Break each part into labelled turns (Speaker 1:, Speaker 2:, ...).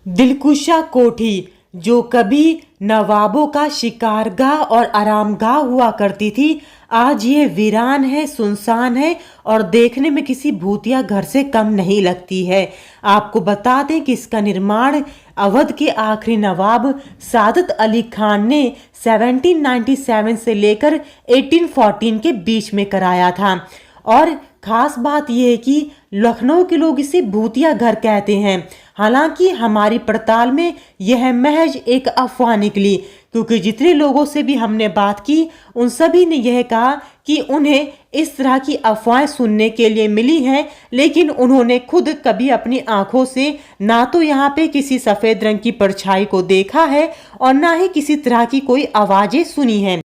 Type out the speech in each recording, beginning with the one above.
Speaker 1: दिलकुशा कोठी जो कभी नवाबों का शिकारगाह और आरामगाह हुआ करती थी, आज ये वीरान है, सुनसान है और देखने में किसी भूतिया घर से कम नहीं लगती है। आपको बता दें कि इसका निर्माण अवध के आखिरी नवाब सादत अली खान ने 1797 से लेकर 1814 के बीच में कराया था। और खास बात यह है कि लखनऊ के लोग इसे भूतिया घर कहते हैं। हालांकि हमारी पड़ताल में यह महज एक अफवाह निकली, क्योंकि जितने लोगों से भी हमने बात की उन सभी ने यह कहा कि उन्हें इस तरह की अफवाहें सुनने के लिए मिली हैं, लेकिन उन्होंने खुद कभी अपनी आंखों से ना तो यहाँ पे किसी सफ़ेद रंग की परछाई को देखा है और ना ही किसी तरह की कोई आवाज़ें सुनी हैं।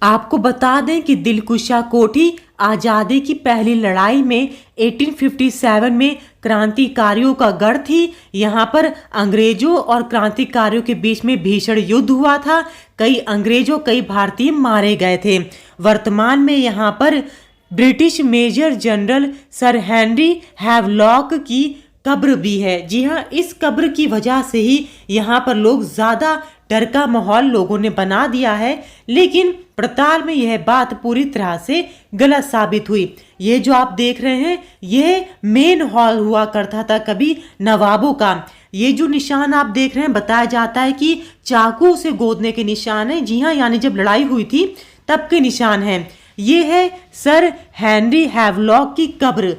Speaker 1: आपको बता दें कि दिलकुशा कोठी आज़ादी की पहली लड़ाई में 1857 में क्रांतिकारियों का गढ़ थी। यहाँ पर अंग्रेजों और क्रांतिकारियों के बीच में भीषण युद्ध हुआ था। कई अंग्रेजों कई भारतीय मारे गए थे। वर्तमान में यहाँ पर British major general sir Henry Havelock की कब्र भी है। जी हाँ, इस कब्र की वजह से ही यहाँ पर लोग ज़्यादा डर का माहौल लोगों ने बना दिया है, लेकिन पड़ताल में यह बात पूरी तरह से गलत साबित हुई। ये जो आप देख रहे हैं यह मेन हॉल हुआ करता था कभी नवाबों का। ये जो निशान आप देख रहे हैं बताया जाता है कि चाकू से गोदने के निशान है। जी हाँ, यानी जब लड़ाई हुई थी तब के निशान हैं। ये है सर हेनरी हैवलॉक की कब्र।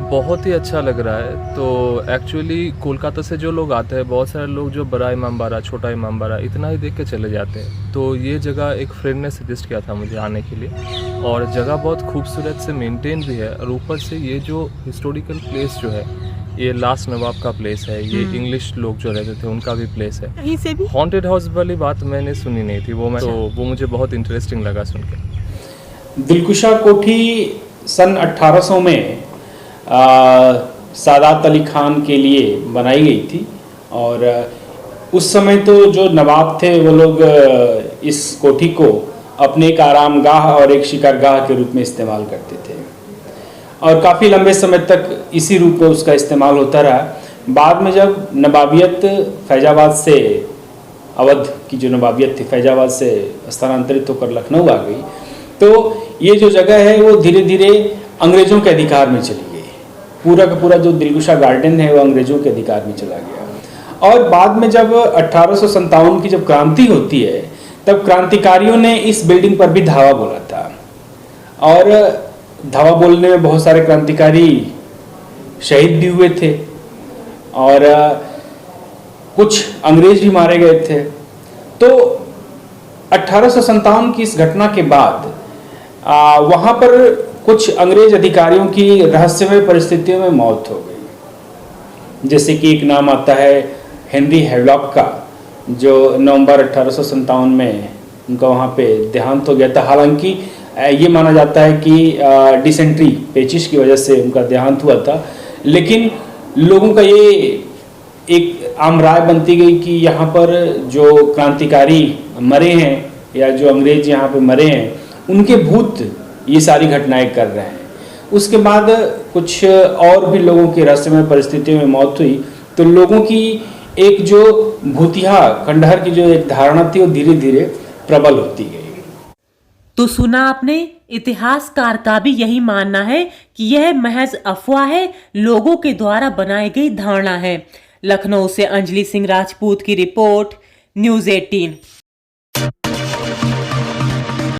Speaker 2: बहुत ही अच्छा लग रहा है। तो एक्चुअली कोलकाता से जो लोग आते हैं, बहुत सारे लोग जो बड़ा इमामबाड़ा, छोटा इमामबाड़ा इतना ही देख के चले जाते हैं। तो ये जगह एक फ्रेंड ने सजेस्ट किया था मुझे आने के लिए, और जगह बहुत खूबसूरत से मेंटेन भी है। और ऊपर से ये जो हिस्टोरिकल प्लेस जो है, ये लास्ट नवाब का प्लेस है, ये इंग्लिश लोग जो रहते थे उनका भी प्लेस है।
Speaker 1: कहीं से भी
Speaker 2: हॉन्टेड हाउस वाली बात मैंने सुनी नहीं थी, वो मुझे बहुत इंटरेस्टिंग लगा सुन के।
Speaker 3: दिलकुशा कोठी सन 1800 में सादात अली खान के लिए बनाई गई थी। और उस समय तो जो नवाब थे वो लोग इस कोठी को अपने एक आरामगाह और एक शिकारगाह के रूप में इस्तेमाल करते थे, और काफ़ी लंबे समय तक इसी रूप में उसका इस्तेमाल होता रहा। बाद में जब नवाबियत फैजाबाद से, अवध की जो नवाबियत थी फैजाबाद से स्थानांतरित होकर लखनऊ आ गई, तो ये जो जगह है वो धीरे धीरे अंग्रेज़ों के अधिकार में चली गई। पूरा का पूरा जो दिलकुशा गार्डन है वो अंग्रेजों के अधिकार में चला गया। और बाद में जब 1857 की जब क्रांति होती है, तब क्रांतिकारियों ने इस बिल्डिंग पर भी धावा बोला था, और धावा बोलने में बहुत सारे क्रांतिकारी शहीद भी हुए थे, और कुछ अंग्रेज भी मारे गए थे। तो 1857 की इस घटना के बाद वहाँ पर कुछ अंग्रेज अधिकारियों की रहस्यमय परिस्थितियों में मौत हो गई। जैसे कि एक नाम आता है हेनरी हैवलॉक का, जो नवंबर 1857 में उनका वहाँ पे देहांत हो गया था। हालांकि ये माना जाता है कि डिसेंट्री, पेचिश की वजह से उनका देहांत हुआ था, लेकिन लोगों का ये एक आम राय बनती गई कि यहाँ पर जो क्रांतिकारी मरे हैं या जो अंग्रेज यहाँ पे मरे हैं, उनके भूत ये सारी घटनाएं कर रहे हैं। उसके बाद कुछ और भी लोगों की रहस्यमय परिस्थितियों में मौत हुई, तो लोगों की एक जो भूतिया खंडहर की जो एक धारणा थी वो धीरे धीरे प्रबल होती गई।
Speaker 1: तो सुना आपने, इतिहासकार का भी यही मानना है कि यह महज अफवाह है, लोगों के द्वारा बनाई गई धारणा है। लखनऊ से अंजलि सिंह राजपूत की रिपोर्ट, न्यूज़ 18।